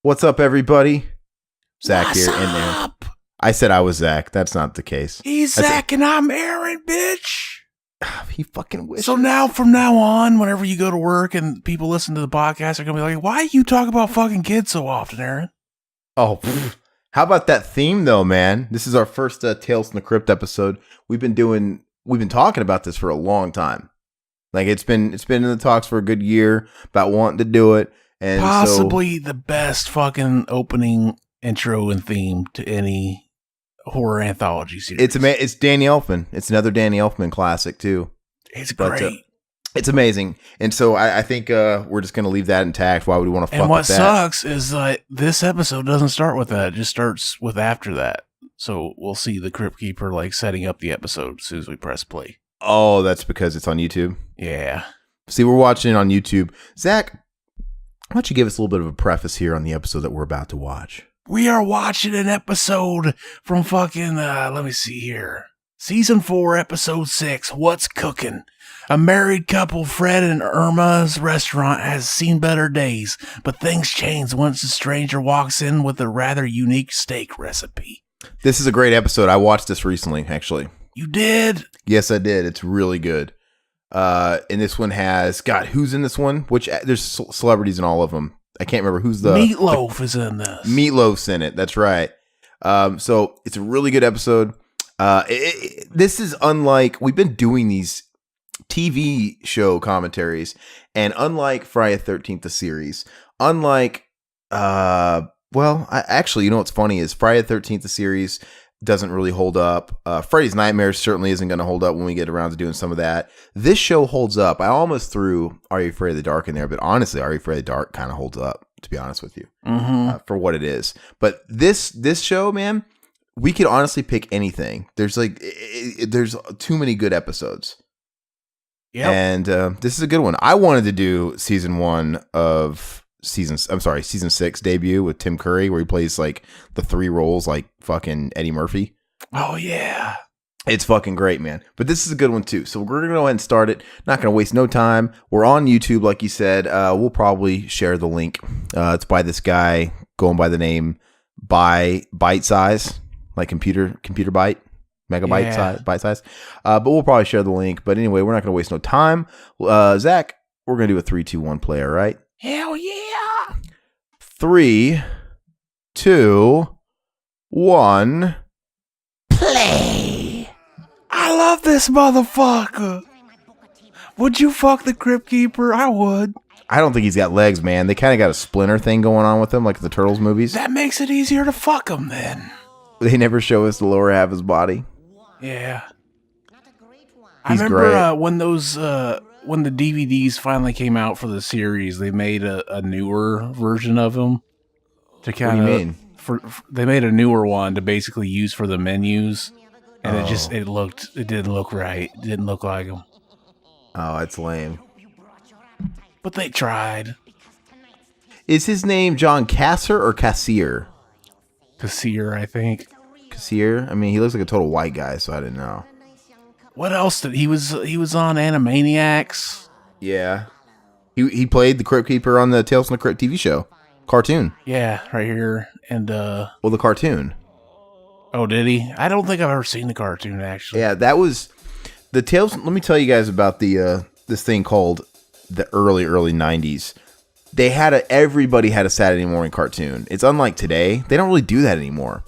What's up, everybody? Zach What's here in there. up? I said I was Zach. That's not the case. He's Zach and I'm Aaron, bitch. He fucking wishes. So now, from now on, whenever you go to work and people listen to the podcast, they're going to be like, why do you talk about fucking kids so often, Aaron? Oh, how about that theme, though, man? This is our first Tales from the Crypt episode. We've been talking about this for a long time. Like, it's been in the talks for a good year about wanting to do it. And possibly the best fucking opening, intro, and theme to any horror anthology series. It's Danny Elfman. It's another Danny Elfman classic too. It's great. It's amazing. And so I think we're just going to leave that intact. Why would we want to fuck and what with that? sucks is like this episode doesn't start with that. It just starts with after that. So we'll see the Cryptkeeper like setting up the episode as soon as we press play. Oh, that's because it's on YouTube. Yeah. See, we're watching it on YouTube. Zach, why don't you give us a little bit of a preface here on the episode that we're about to watch? We are watching an episode from fucking, let me see here. Season 4, episode 6, What's Cookin'? A married couple, Fred and Irma's restaurant, has seen better days, but things change once a stranger walks in with a rather unique steak recipe. This is a great episode. I watched this recently, actually. You did? Yes, I did. It's really good. And this one has, God, who's in this one? There's celebrities in all of them. I can't remember who's the... Meatloaf is in this. Meatloaf's in it. That's right. So it's a really good episode. This is unlike... We've been doing these TV show commentaries, and unlike Friday the 13th, the series, unlike... actually, you know what's funny is Friday the 13th, the series... doesn't really hold up. Freddy's Nightmares certainly isn't going to hold up when we get around to doing some of that. This show holds up. I almost threw Are You Afraid of the Dark in there, but honestly, Are You Afraid of the Dark kind of holds up, to be honest with you, for what it is. But this show, man, we could honestly pick anything. There's there's too many good episodes. Yeah, and this is a good one. I wanted to do season 6 debut with Tim Curry, where he plays like the 3 roles like fucking Eddie Murphy. Oh yeah. It's fucking great, man. But this is a good one too. So we're going to go ahead and start it. Not going to waste no time. We're on YouTube, like you said. We'll probably share the link. It's by this guy going by the name Bite Size, like computer byte, megabyte size, bite size. But we'll probably share the link. But anyway, we're not going to waste no time. Zach, we're going to do a 3, 2, 1 play, all right? Hell yeah. 3, 2, 1. Play. I love this motherfucker. Would you fuck the Cryptkeeper? I would. I don't think he's got legs, man. They kind of got a splinter thing going on with him, like the Turtles movies. That makes it easier to fuck him then. They never show us the lower half of his body. Yeah. He's I remember great. when the DVDs finally came out for the series, they made a newer version of him to kind of. What do you mean? They made a newer one to basically use for the menus, and it didn't look right. It didn't look like him. Oh, it's lame. But they tried. Is his name John Casser or Cassier? Cassier, I think. Cassier? I mean, he looks like a total white guy, so I didn't know. What else did he was on Animaniacs? Yeah. He played the Cryptkeeper on the Tales from the Crypt TV show. Cartoon. Yeah, right here. And Well, the cartoon. oh, did he? I don't think I've ever seen the cartoon actually. Yeah, that was the Tales. Let me tell you guys about the this thing called the early 90s. Everybody had a Saturday morning cartoon. It's unlike today. They don't really do that anymore.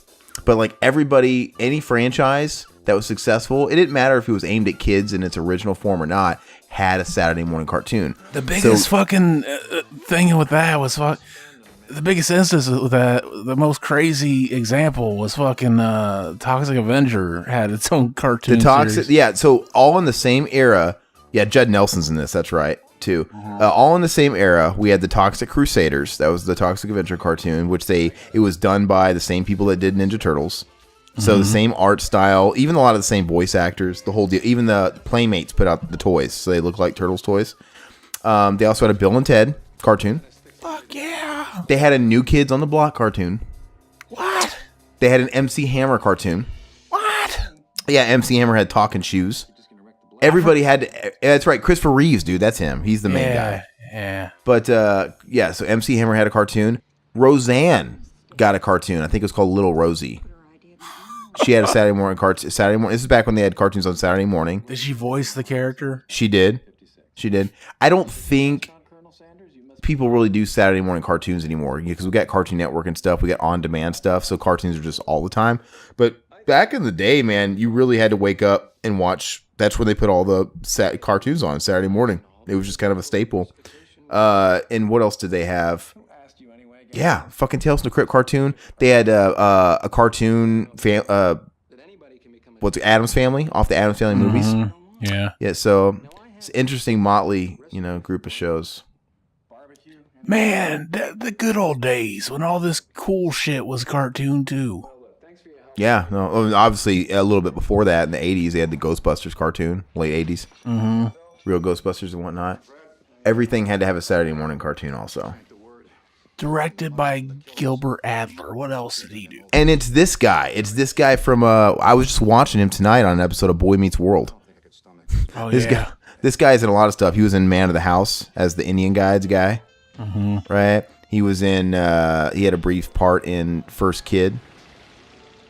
But like everybody, any franchise that was successful, it didn't matter if it was aimed at kids in its original form or not, had a Saturday morning cartoon. The biggest fucking thing with that was the biggest instance of that, the most crazy example was fucking Toxic Avenger had its own cartoon series. Yeah, so all in the same era. Yeah, Judd Nelson's in this, that's right, too. All in the same era, we had the Toxic Crusaders. That was the Toxic Avenger cartoon, which it was done by the same people that did Ninja Turtles. So the same art style, even a lot of the same voice actors, the whole deal. Even the Playmates put out the toys, so they look like Turtles toys. They also had a Bill and Ted cartoon. Fuck yeah. They had a New Kids on the Block cartoon. What? They had an MC Hammer cartoon. What? Yeah, MC Hammer had talking shoes. Everybody had to, that's right, Christopher Reeves, dude, that's him. He's the main guy. Yeah. But, so MC Hammer had a cartoon. Roseanne got a cartoon. I think it was called Little Rosie. She had a Saturday morning cartoon. Saturday morning. This is back when they had cartoons on Saturday morning. Did she voice the character? She did. I don't think people really do Saturday morning cartoons anymore because we got Cartoon Network and stuff. We got on-demand stuff, so cartoons are just all the time. But back in the day, man, you really had to wake up and watch. That's where they put all the cartoons on Saturday morning. It was just kind of a staple. And what else did they have? Yeah, fucking Tales from the Crypt cartoon. They had a cartoon, what's it, Addams Family, off the Addams Family movies. Yeah. So it's an interesting motley, group of shows. Man, the good old days when all this cool shit was cartoon too. Yeah, no, obviously a little bit before that in the 80s, they had the Ghostbusters cartoon, late 80s. Mm-hmm. Real Ghostbusters and whatnot. Everything had to have a Saturday morning cartoon also. Directed by Gilbert Adler. What else did he do? And it's this guy. From, I was just watching him tonight on an episode of Boy Meets World. Oh, This guy's in a lot of stuff. He was in Man of the House as the Indian Guides guy. Mm-hmm. Right? He was in, he had a brief part in First Kid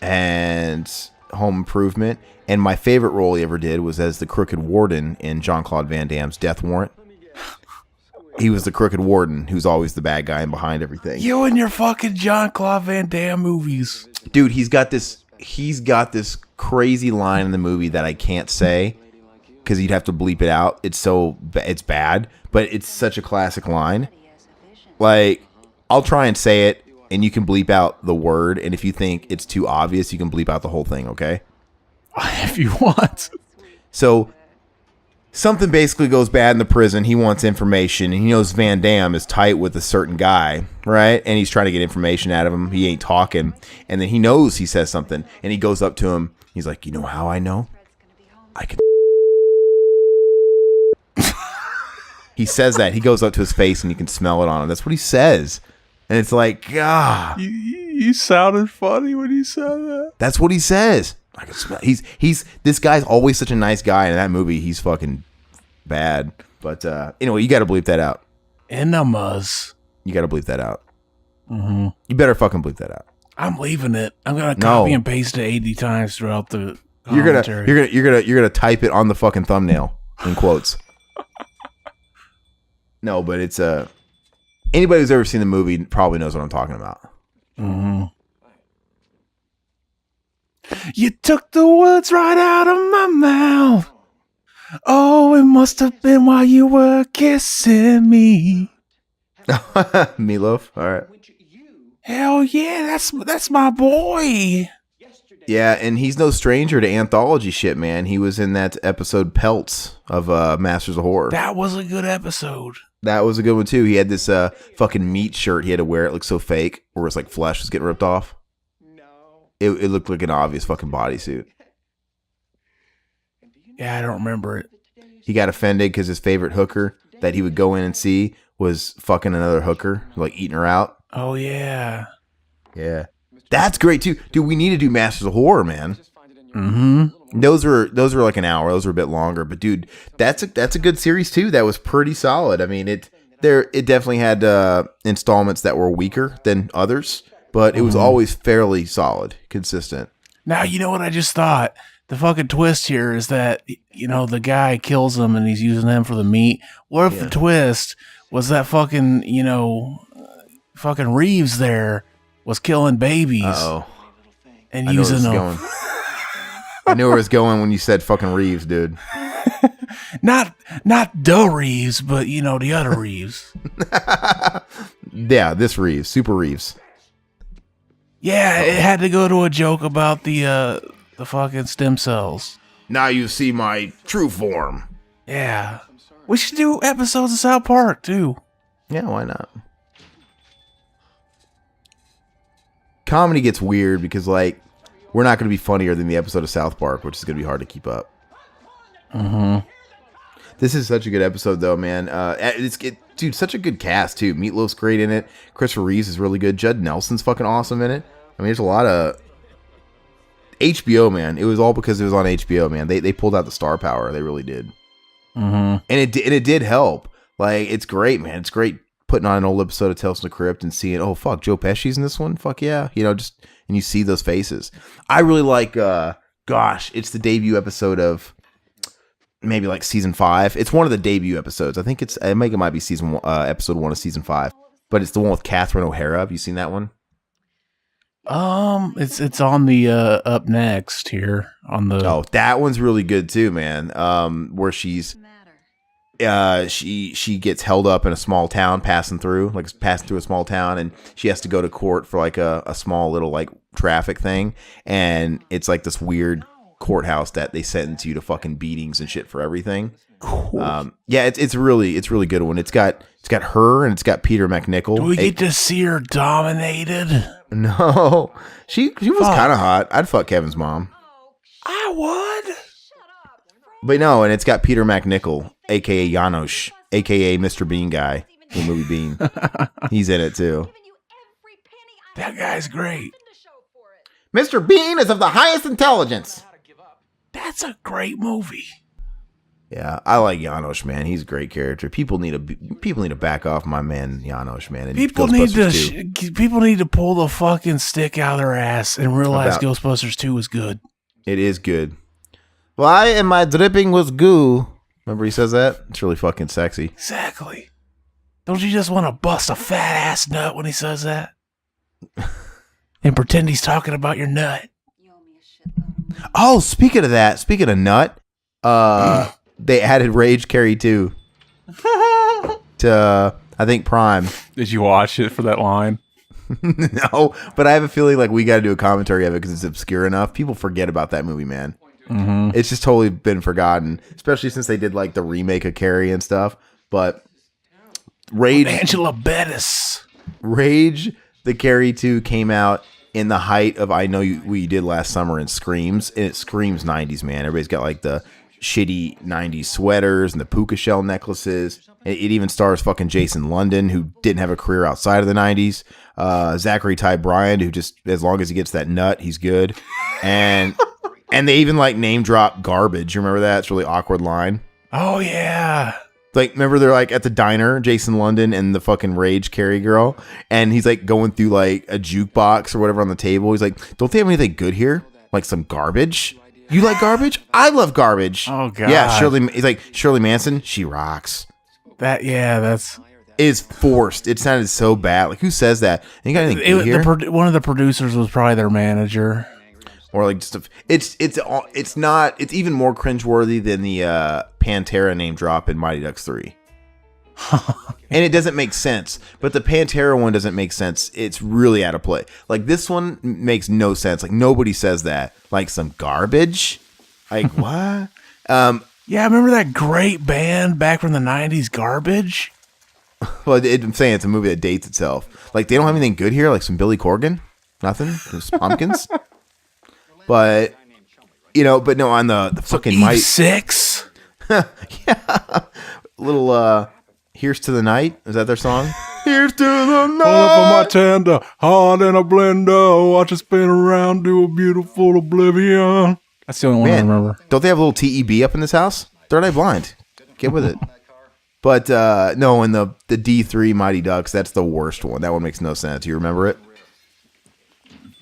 and Home Improvement. And my favorite role he ever did was as the Crooked Warden in Jean-Claude Van Damme's Death Warrant. He was the Crooked Warden, who's always the bad guy and behind everything. You and your fucking Jean-Claude Van Damme movies. Dude, he's got this crazy line in the movie that I can't say because you'd have to bleep it out. It's bad, but it's such a classic line. Like, I'll try and say it, and you can bleep out the word, and if you think it's too obvious, you can bleep out the whole thing, okay? If you want. So, something basically goes bad in the prison. He wants information, and he knows Van Damme is tight with a certain guy, right? And he's trying to get information out of him. He ain't talking. And then he knows he says something, and he goes up to him. He's like, you know how I know? I can... He says that. He goes up to his face, and you can smell it on him. That's what he says. And it's like, God. You sounded funny when you said that. That's what he says. I can smell. He's this guy's always such a nice guy. In that movie, he's fucking bad. But anyway, you got to bleep that out. Enemas. You got to bleep that out. Mm-hmm. You better fucking bleep that out. I'm leaving it. I'm gonna copy and paste it 80 times throughout the commentary. You're gonna type it on the fucking thumbnail in quotes. No, but it's anybody who's ever seen the movie probably knows what I'm talking about. Mm-hmm. You took the words right out of my mouth. Oh, it must have been while you were kissing me. Meatloaf, all right. Hell yeah, that's my boy. Yeah, and he's no stranger to anthology shit, man. He was in that episode Pelts of Masters of Horror. That was a good episode. That was a good one too. He had this fucking meat shirt he had to wear. It looked so fake, where it's like flesh was getting ripped off. It looked like an obvious fucking bodysuit. Yeah, I don't remember it. He got offended because his favorite hooker that he would go in and see was fucking another hooker, like eating her out. Oh yeah. Yeah. That's great too. Dude, we need to do Masters of Horror, man. Mm-hmm. Those were like an hour. Those were a bit longer, but dude, that's a good series too. That was pretty solid. I mean, it definitely had installments that were weaker than others, but it was always fairly solid, consistent. Now, you know what I just thought? The fucking twist here is that, the guy kills him and he's using them for the meat. What if the twist was that fucking, fucking Reeves there was killing babies? Uh-oh. And using them. I knew where it was going when you said fucking Reeves, dude. Not the Reeves, but the other Reeves. Yeah, this Reeves, Super Reeves. Yeah, it had to go to a joke about the fucking stem cells. Now you see my true form. Yeah, we should do episodes of South Park too. Yeah, why not? Comedy gets weird because we're not going to be funnier than the episode of South Park, which is going to be hard to keep up. Mm-hmm. This is such a good episode, though, man. Dude, such a good cast, too. Meatloaf's great in it. Christopher Reeves is really good. Judd Nelson's fucking awesome in it. I mean, there's a lot of... HBO, man. It was all because it was on HBO, man. They pulled out the star power. They really did. Mm-hmm. And it did help. It's great, man. It's great putting on an old episode of Tales from the Crypt and seeing, oh fuck, Joe Pesci's in this one. Fuck yeah, just and you see those faces. I really like. It's the debut episode of maybe like season 5. It's one of the debut episodes. I think it might be season episode 1 of season 5, but it's the one with Catherine O'Hara. Have you seen that one? It's on the up next here on the. Oh, that one's really good too, man. Where she's she gets held up in a small town, passing through a small town, and she has to go to court for like a small little like traffic thing, and it's like this weird courthouse that they sentence you to fucking beatings and shit for everything. Cool. It's really good one. It's got her and it's got Peter McNichol. Do we get to see her dominated? No, she was kind of hot. I'd fuck Kevin's mom. I would. But no, and it's got Peter McNichol, aka Janosch, aka Mr. Bean guy, the movie Bean. He's in it too. That guy's great. Mr. Bean is of the highest intelligence. That's a great movie. Yeah, I like Janosch, man. He's a great character. People need to back off my man Janosch, man. And people need to pull the fucking stick out of their ass and realize Ghostbusters 2 is good. It is good. Why am I dripping with goo? Remember he says that? It's really fucking sexy. Exactly. Don't you just want to bust a fat ass nut when he says that? And pretend he's talking about your nut. Oh, speaking of nut, they added Rage Carrie 2 to I think Prime. Did you watch it for that line? No, but I have a feeling like we got to do a commentary of it because it's obscure enough. People forget about that movie, man. Mm-hmm. It's just totally been forgotten, especially since they did like the remake of Carrie and stuff. But Rage, Angela Bettis, Rage, the Carrie 2 came out in the height of I Know We Did Last Summer and Screams, and it screams 90s, man. Everybody's got like the shitty 90s sweaters and the puka shell necklaces. It even stars fucking Jason London, who didn't have a career outside of the 90s. Zachary Ty Bryan, who just, as long as he gets that nut, he's good. And they even like name drop Garbage. You remember that? It's a really awkward line. Oh, yeah. Like, remember they're like at the diner, Jason London and the fucking Rage Carrie girl, and he's like going through like a jukebox or whatever on the table. He's like, don't they have anything good here? Like some garbage? You like garbage? I love garbage. Oh, God. Yeah, he's like, Shirley Manson, she rocks. That's... Is forced. It sounded so bad. Like, who says that? You got anything good here? One of the producers was probably their manager. Or like just it's even more cringeworthy than the Pantera name drop in Mighty Ducks 3. And it doesn't make sense. But the Pantera one doesn't make sense. It's really out of play. Like this one makes no sense. Like nobody says that. Like some garbage. Like what? Yeah, remember that great band back from the 90s, Garbage? Well, I'm saying it's a movie that dates itself. Like they don't have anything good here. Like some Billy Corgan. Nothing. Just pumpkins. But but no, on the fucking Eve 6. Yeah, little "Here's to the Night." Is that their song? Here's to the night. Hold up on my tender, hard in a blender, watch it spin around, do a beautiful oblivion. That's the only one I remember. Don't they have a little TEB up in this house? Third Eye Blind. Get with it. But no, in the D3 Mighty Ducks, that's the worst one. That one makes no sense. You remember it?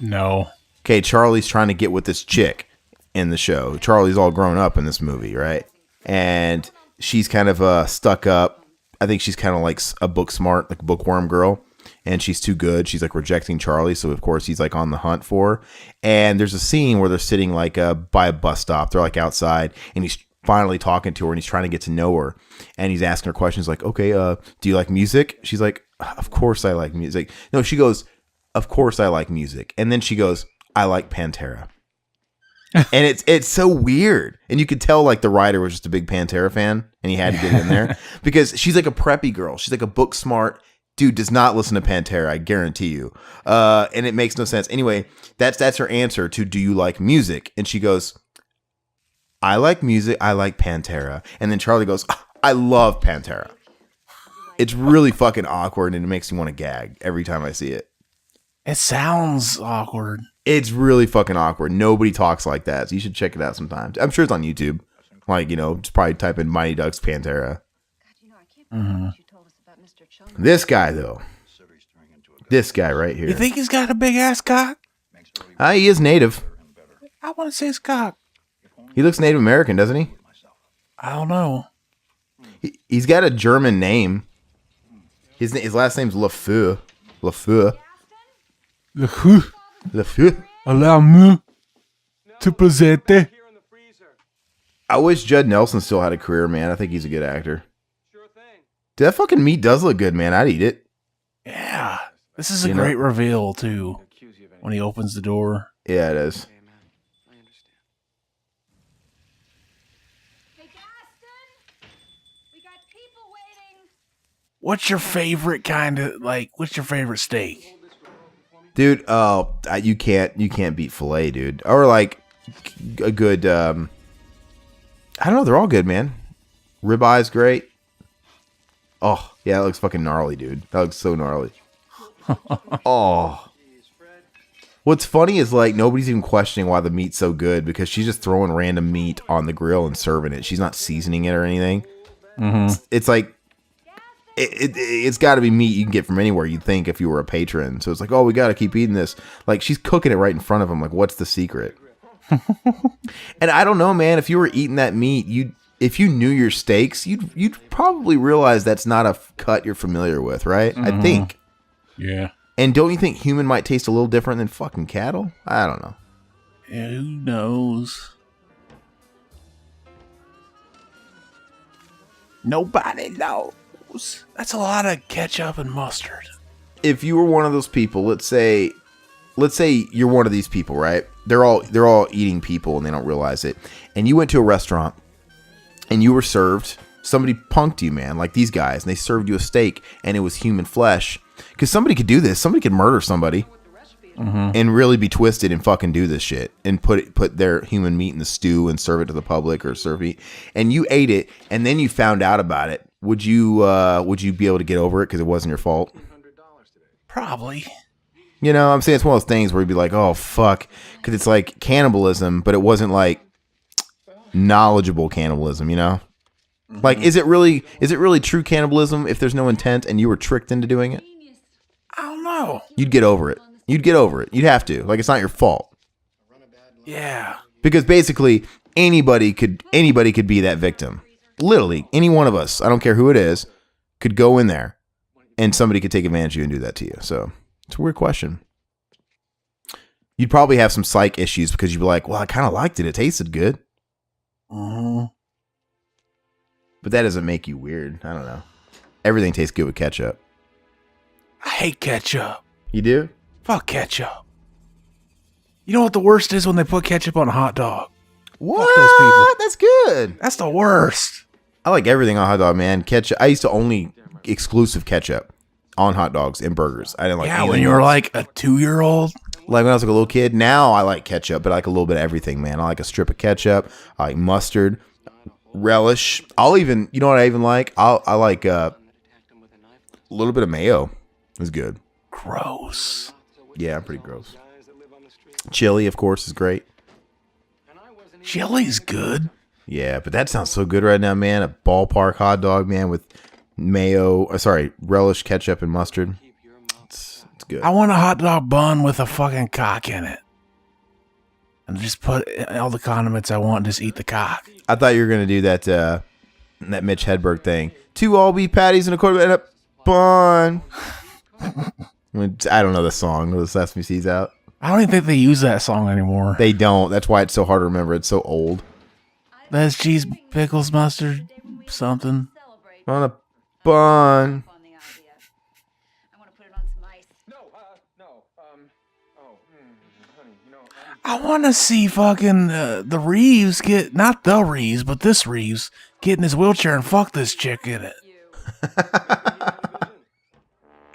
No. Okay, Charlie's trying to get with this chick in the show. Charlie's all grown up in this movie, right? And she's kind of stuck up. I think she's kind of like a book smart, like a bookworm girl. And she's too good. She's like rejecting Charlie. So, of course, he's like on the hunt for her. And there's a scene where they're sitting like by a bus stop. They're like outside. And he's finally talking to her and he's trying to get to know her. And he's asking her questions like, okay, do you like music? She's like, of course I like music. No, she goes, of course I like music. And then she goes, I like Pantera. And it's so weird. And you could tell like the writer was just a big Pantera fan and he had to get in there because she's like a preppy girl. She's like a book smart dude, does not listen to Pantera, I guarantee you. And it makes no sense. Anyway, that's her answer to do you like music? And she goes, I like music, I like Pantera. And then Charlie goes, I love Pantera. It's really fucking awkward and it makes me want to gag every time I see it. It sounds awkward. It's really fucking awkward. Nobody talks like that. So you should check it out sometimes. I'm sure it's on YouTube. Like, just probably type in Mighty Ducks Pantera. Mm-hmm. This guy, though. This guy right here. You think he's got a big ass cock? He is native. I want to see his cock. He looks Native American, doesn't he? I don't know. He's got a German name. His last name's Lafeu. Lafeu. Lafeu. Allow me to present. I wish Judd Nelson still had a career, man. I think he's a good actor. Dude, that fucking meat does look good, man. I'd eat it. Yeah. This is a great reveal, too, when he opens the door. Yeah, it is. What's your favorite what's your favorite steak? Dude, you can't beat filet, dude. Or like a good, I don't know. They're all good, man. Ribeye great. Oh, yeah, that looks fucking gnarly, dude. That looks so gnarly. Oh. What's funny is like nobody's even questioning why the meat's so good because she's just throwing random meat on the grill and serving it. She's not seasoning it or anything. Mm-hmm. It's like it's got to be meat you can get from anywhere. You'd think if you were a patron. So it's like, oh, we got to keep eating this. Like she's cooking it right in front of him. Like, what's the secret? And I don't know, man. If you were eating that meat, if you knew your steaks, you'd probably realize that's not a cut you're familiar with, right? Mm-hmm. I think. Yeah. And don't you think human might taste a little different than fucking cattle? I don't know. Yeah, who knows? Nobody knows. That's a lot of ketchup and mustard. If you were one of those people, let's say you're one of these people, right? They're all eating people and they don't realize it. And you went to a restaurant and you were served. Somebody punked you, man, like these guys, and they served you a steak and it was human flesh. Because somebody could do this. Somebody could murder somebody and really be twisted and fucking do this shit and put their human meat in the stew and serve it to the public or serve meat. And you ate it and then you found out about it. Would you be able to get over it because it wasn't your fault? Probably. You know, I'm saying it's one of those things where you'd be like, oh, fuck. Because it's like cannibalism, but it wasn't like knowledgeable cannibalism, you know? Mm-hmm. Like, is it really true cannibalism if there's no intent and you were tricked into doing it? I don't know. You'd get over it. You'd have to. Like, it's not your fault. Yeah. Because basically, anybody could be that victim. Literally, any one of us, I don't care who it is, could go in there and somebody could take advantage of you and do that to you. So, it's a weird question. You'd probably have some psych issues because you'd be like, well, I kind of liked it. It tasted good. Mm-hmm. But that doesn't make you weird. I don't know. Everything tastes good with ketchup. I hate ketchup. You do? Fuck ketchup. You know what the worst is when they put ketchup on a hot dog? What? Fuck those people. That's good. That's the worst. I like everything on hot dog, man. Ketchup. I used to only exclusive ketchup on hot dogs and burgers. I didn't like anything when you were else. like a 2-year-old. Like when I was like a little kid. Now I like ketchup, but I like a little bit of everything, man. I like a strip of ketchup. I like mustard, relish. I'll even, you know what I even like? I like a little bit of mayo. It's good. Gross. Yeah, I'm pretty gross. Chili, of course, is great. Chili's good. Yeah, but that sounds so good right now, man. A ballpark hot dog, man, with mayo. Relish, ketchup, and mustard. It's good. I want a hot dog bun with a fucking cock in it. And just put all the condiments I want and just eat the cock. I thought you were going to do that Mitch Hedberg thing. 2 all-beef patties and a quarter and a bun. I don't know the song. The Sesame Seeds out. I don't even think they use that song anymore. They don't. That's why it's so hard to remember. It's so old. That's cheese, pickles, mustard, something. On a bun. I want to see fucking the Reeves get, not the Reeves, but this Reeves get in his wheelchair and fuck this chick in it.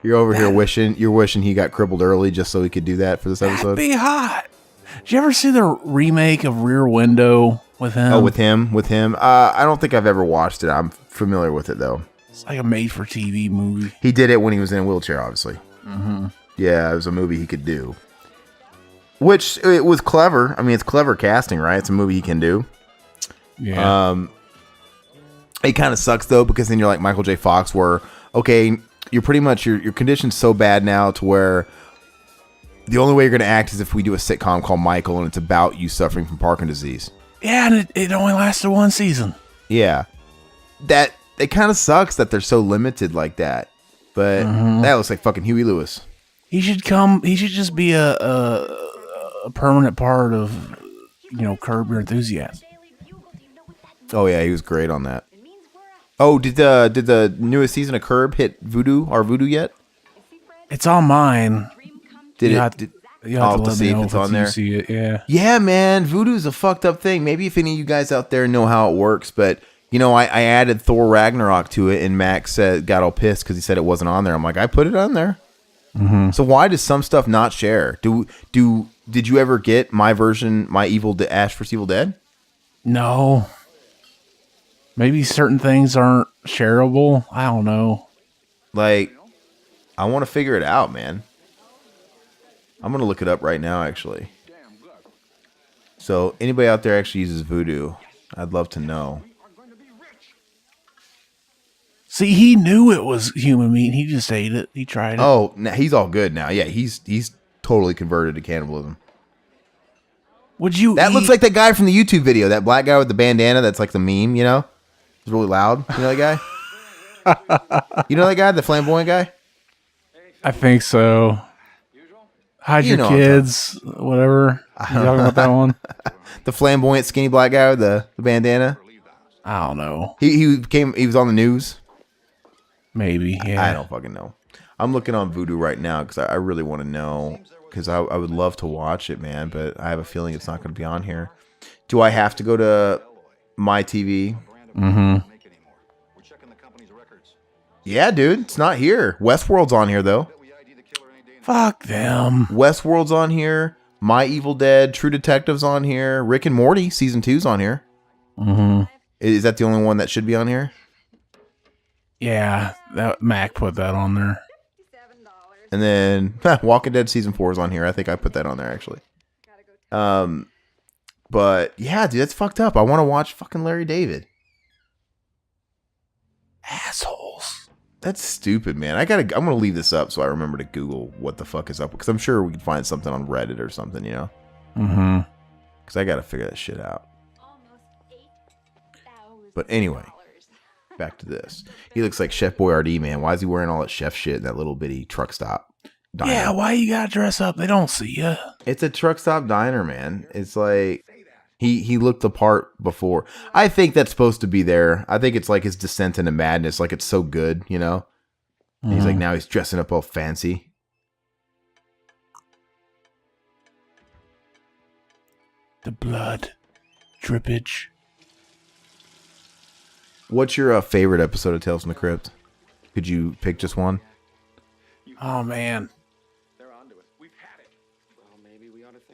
You're over here wishing he got crippled early just so he could do that for this episode. That'd be hot. Did you ever see the remake of Rear Window with him? Oh, with him. I don't think I've ever watched it. I'm familiar with it though. It's like a made-for-TV movie. He did it when he was in a wheelchair, obviously. Mm-hmm. Yeah, it was a movie he could do. Which, it was clever. I mean, it's clever casting, right? It's a movie he can do. Yeah. It kind of sucks, though, because then you're like Michael J. Fox, where, okay, you're pretty much your condition's so bad now to where the only way you're going to act is if we do a sitcom called Michael and it's about you suffering from Parkinson's disease. Yeah, and it only lasted one season. Yeah. That it kind of sucks that they're so limited like that. But that looks like fucking Huey Lewis. He should just be a permanent part of, Curb Your Enthusiasm. Oh yeah, he was great on that. Oh, did the newest season of Curb hit Vudu yet? It's on mine. You have to let see me if know it's on there. You see it, yeah. Yeah, man, Voodoo's a fucked up thing. Maybe if any of you guys out there know how it works, but I added Thor Ragnarok to it, and Max got all pissed because he said it wasn't on there. I'm like, I put it on there. Mm-hmm. So why does some stuff not share? Did you ever get my version, Ash vs. Evil Dead? No. Maybe certain things aren't shareable. I don't know. Like, I want to figure it out, man. I'm going to look it up right now, actually. So, anybody out there actually uses Vudu? I'd love to know. See, he knew it was human meat. He just ate it. He tried it. Oh, he's all good now. Yeah, he's totally converted to cannibalism. That looks like that guy from the YouTube video. That black guy with the bandana that's like the meme, It's really loud. You know that guy? You know that guy? The flamboyant guy? I think so. Hide your kids, whatever. You talking about that one? The flamboyant skinny black guy with the bandana? I don't know. He was on the news? Maybe, yeah. I don't fucking know. I'm looking on Vudu right now because I really want to know, because I would love to watch it, man, but I have a feeling it's not going to be on here. Do I have to go to my TV? Mm-hmm. Yeah, dude, it's not here. Westworld's on here, though. Fuck them. Westworld's on here. My Evil Dead, True Detective's on here. Rick and Morty, season 2's on here. Mm-hmm. Is that the only one that should be on here? Yeah, Mac put that on there. And then Walking Dead season 4 is on here. I think I put that on there, actually. But yeah, dude, that's fucked up. I want to watch fucking Larry David. Assholes. That's stupid, man. I'm gonna leave this up so I remember to Google what the fuck is up, because I'm sure we can find something on Reddit or something, Mm-hmm. Because I gotta figure that shit out. But anyway, back to this. He looks like Chef Boyardee, man. Why is he wearing all that chef shit in that little bitty truck stop diner? Yeah, why you gotta dress up? They don't see you. It's a truck stop diner, man. It's like he looked the part before. I think that's supposed to be there. I think it's like his descent into madness. Like, it's so good, And he's like, now he's dressing up all fancy. The blood drippage. What's your favorite episode of Tales from the Crypt? Could you pick just one? Oh, man.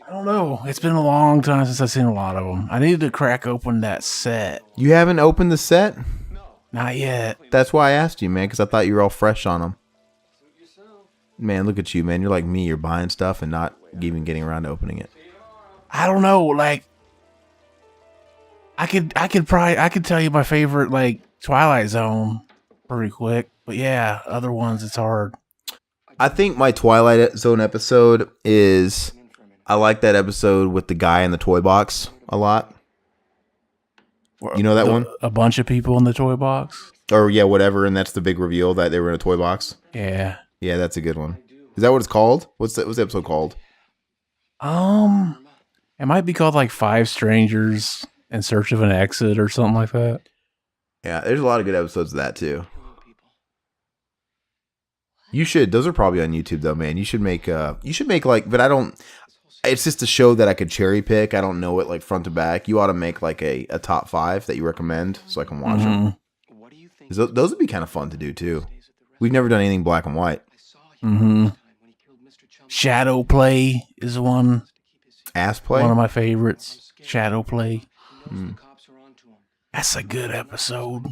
I don't know. It's been a long time since I've seen a lot of them. I needed to crack open that set. You haven't opened the set? Not yet. That's why I asked you, man, because I thought you were all fresh on them. Man, look at you, man. You're like me. You're buying stuff and not even getting around to opening it. I don't know. Like, I could tell you my favorite, like, Twilight Zone pretty quick. But yeah, other ones, it's hard. I think my Twilight Zone episode is... I like that episode with the guy in the toy box a lot. You know that one? A bunch of people in the toy box? Or yeah, whatever, and that's the big reveal that they were in a toy box. Yeah. Yeah, that's a good one. Is that what it's called? What's the episode called? It might be called like 5 Strangers in Search of an Exit or something like that. Yeah, there's a lot of good episodes of that too. You should. Those are probably on YouTube though, man. You should make like, but I don't. It's just a show that I could cherry pick. I don't know it like front to back. You ought to make like a top 5 that you recommend so I can watch them. Those would be kind of fun to do too. We've never done anything black and white. Mm-hmm. Shadow Play is one. Ass Play? One of my favorites. Shadow Play. That's a good episode.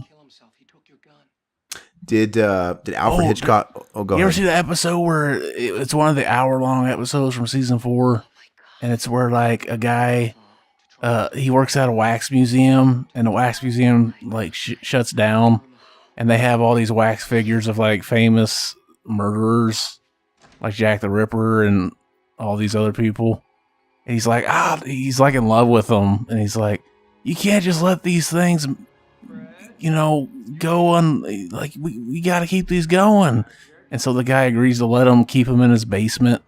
Did Alfred Hitchcock... go ahead. You ever see the episode where it's one of the hour-long episodes from season 4? And it's where, like, a guy... he works at a wax museum, and the wax museum, like, shuts down. and they have all these wax figures of like famous murderers, like Jack the Ripper and all these other people. And he's like, he's like in love with them, and he's like, you can't just let these things, go on. Like we got to keep these going. And so the guy agrees to let him keep him in his basement,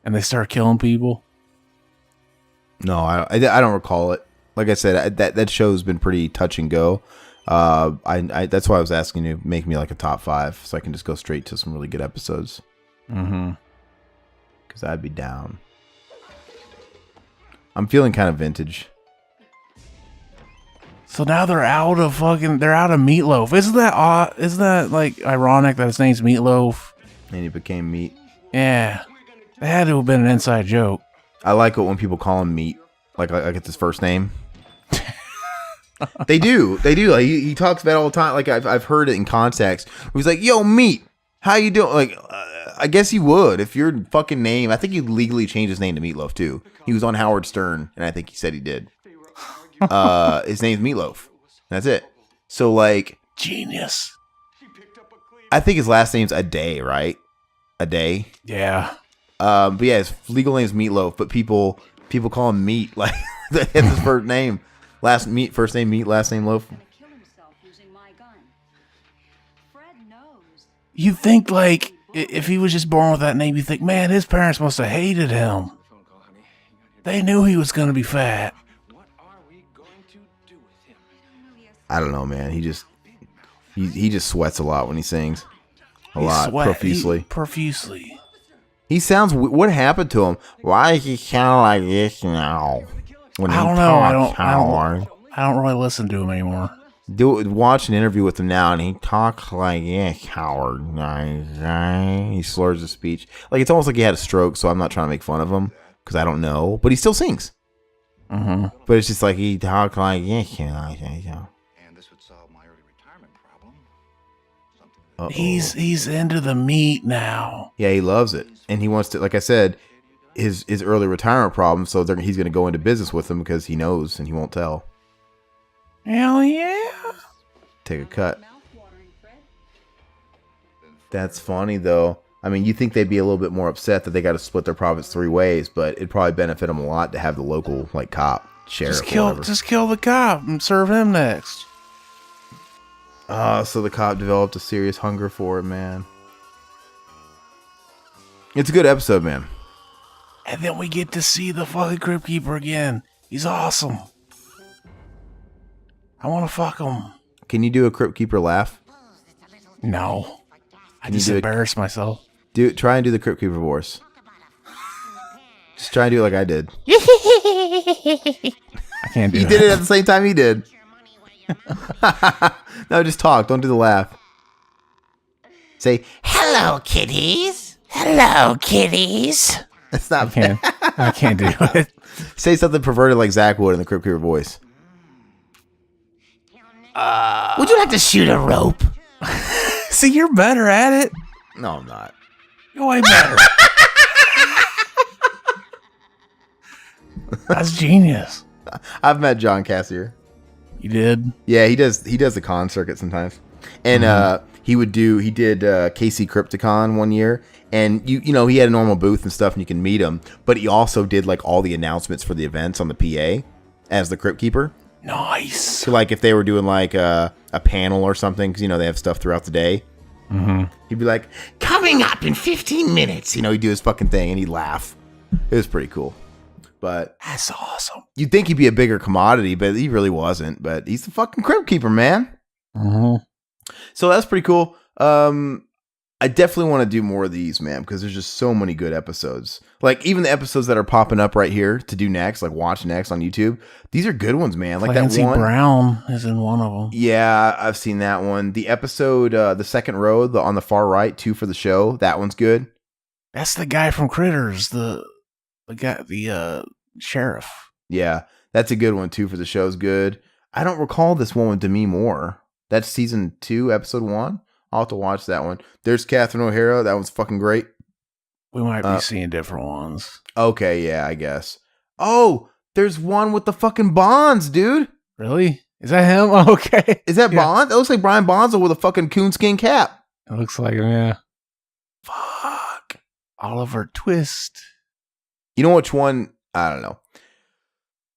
and they start killing people. No, I don't recall it. Like I said, that show's been pretty touch and go. That's why I was asking you to make me like a top 5, so I can just go straight to some really good episodes. Mm-hmm. Because I'd be down. I'm feeling kind of vintage. So now they're out of meatloaf. Isn't that odd? Isn't that like ironic that his name's Meatloaf? And he became meat. Yeah. That had to have been an inside joke. I like it when people call him meat. Like it's his first name. They do. Like, he talks about it all the time. Like I've heard it in context. He's like, "Yo, meat, how you doing?" Like, I guess he would if your fucking name. I think he legally changed his name to Meatloaf too. He was on Howard Stern, and I think he said he did. His name's Meatloaf. That's it. So like, genius. I think his last name's Aday, right? Aday. Yeah. But yeah, his legal name's Meatloaf, but people call him Meat. Like that's his first name. First name Meat, last name Loaf. You think like if he was just born with that name, you think, man, his parents must have hated him. They knew he was gonna be fat. I don't know, man. He just sweats a lot when he sings. Profusely. He sounds. What happened to him? Why does he sound like this now? I don't know. I don't really listen to him anymore. Watch an interview with him now, and he talks like this, Howard. He slurs his speech. Like it's almost like he had a stroke. So I'm not trying to make fun of him because I don't know, but he still sings. Mm-hmm. But it's just like he talks like this. And this would solve my early retirement problem. He's into the meat now. Yeah, he loves it, and he wants to. Like I said, his early retirement problem. So he's going to go into business with him because he knows and he won't tell. Hell yeah! Take a cut. That's funny though. I mean, you think they'd be a little bit more upset that they got to split their profits 3 ways, but it'd probably benefit them a lot to have the local like cop, sheriff. Just kill the cop and serve him next. So the cop developed a serious hunger for it, man. It's a good episode, man. And then we get to see the fucking Cryptkeeper again. He's awesome. I want to fuck him. Can you do a Cryptkeeper laugh? No. I just embarrass myself. Try and do the Cryptkeeper voice. Just try and do it like I did. I can't do it. You did it at the same time he did. No, just talk. Don't do the laugh. Say, "Hello, kitties. Hello, kitties." That's not bad. I can't do it. Say something perverted like Zach would in the Cryptkeeper voice. Would you like to shoot a rope? See, you're better at it. No, I'm not. You're way better. That's genius. I've met John Cassier. You did? Yeah, he does the con circuit sometimes. And he did KC Crypticon one year, and you know, he had a normal booth and stuff and you can meet him, but he also did like all the announcements for the events on the PA as the Cryptkeeper. Nice. So like if they were doing like a panel or something, because you know they have stuff throughout the day. Mm-hmm. He'd be like, "Coming up in 15 minutes." You know, he'd do his fucking thing and he'd laugh. It was pretty cool. But that's awesome. You'd think he'd be a bigger commodity, but he really wasn't. But he's the fucking Cryptkeeper, man. Mm-hmm. So that's pretty cool. I definitely want to do more of these, man, because there's just so many good episodes. Like even the episodes that are popping up right here to do next, like watch next on YouTube. These are good ones, man. Like Clancy that one. Brown is in one of them. Yeah, I've seen that one. The episode, the second row, on the far right, 2 for the show. That one's good. That's the guy from Critters, the sheriff. Yeah, that's a good one. 2 for the show's good. I don't recall this one with Demi Moore. That's season 2, episode 1. I'll have to watch that one. There's Catherine O'Hara. That one's fucking great. We might be seeing different ones. Okay, yeah, I guess. Oh, there's one with the fucking Bonds, dude. Really? Is that him? Okay. Is that Yeah. Bond? That looks like Brian Bonzo with a fucking coonskin cap. It looks like him, yeah. Fuck. Oliver Twist. You know which one? I don't know.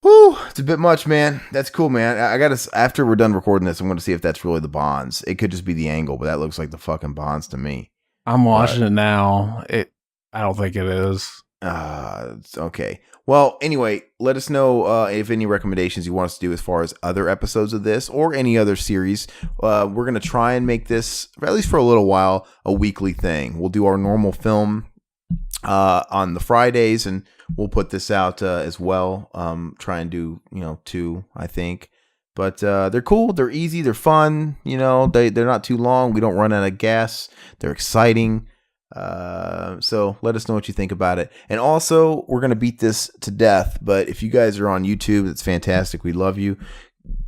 Whew, it's a bit much, man. That's cool, man. I gotta, after we're done recording this, I'm gonna see if that's really the Bonds. It could just be the angle, but that looks like the fucking Bonds to me. I'm watching it now. I don't think it is. It's okay. Well, anyway, let us know if any recommendations you want us to do as far as other episodes of this or any other series. We're going to try and make this, at least for a little while, a weekly thing. We'll do our normal film on the Fridays, and we'll put this out as well. Try and do, 2, I think. But they're cool. They're easy. They're fun. They're not too long. We don't run out of gas. They're exciting. So let us know what you think about it. And also, we're going to beat this to death, but if you guys are on YouTube, it's fantastic. We love you.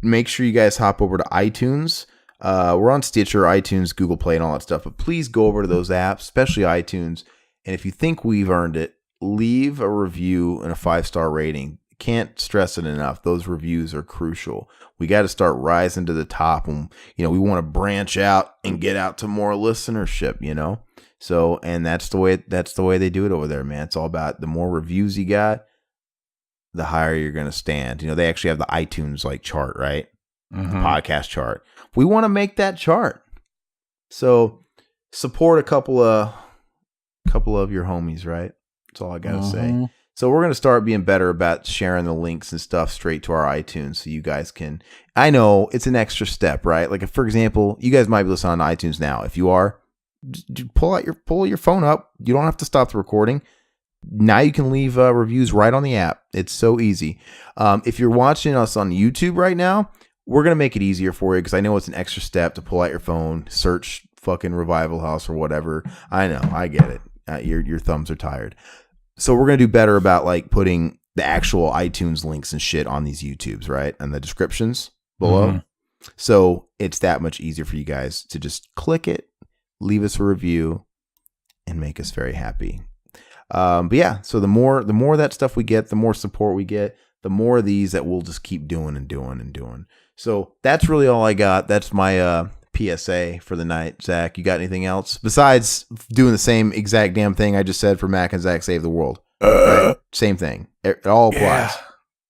Make sure you guys hop over to iTunes. We're on Stitcher, iTunes, Google Play, and all that stuff, but please go over to those apps, especially iTunes. And if you think we've earned it, leave a review and a 5-star rating. Can't stress it enough. Those reviews are crucial. We got to start rising to the top, and we want to branch out and get out to more listenership, So, and that's the way they do it over there, man. It's all about the more reviews you got, the higher you're going to stand. They actually have the iTunes chart, right? Mm-hmm. The podcast chart. We want to make that chart. So support a couple of your homies, right? That's all I got to say. So we're going to start being better about sharing the links and stuff straight to our iTunes so you guys can, I know it's an extra step, right? Like, if, for example, you guys might be listening on iTunes now. If you are, pull your phone up. You don't have to stop the recording. Now you can leave reviews right on the app. It's so easy. If you're watching us on YouTube right now, we're going to make it easier for you because I know it's an extra step to pull out your phone, search fucking Revival House or whatever. I know. I get it. Your thumbs are tired. So we're going to do better about putting the actual iTunes links and shit on these YouTubes, right? And the descriptions below. Mm-hmm. So it's that much easier for you guys to just click it, leave us a review, and make us very happy. But yeah, so the more of that stuff we get, the more support we get, the more of these that we'll just keep doing and doing and doing. So that's really all I got. That's my PSA for the night. Zach, you got anything else besides doing the same exact damn thing I just said for Mac and Zach Save the World? Right? Same thing. It all applies. Yeah,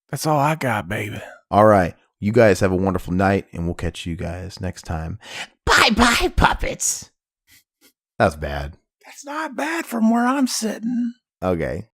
that's all I got, baby. All right. You guys have a wonderful night, and we'll catch you guys next time. Bye-bye, puppets. That's bad. That's not bad from where I'm sitting. Okay.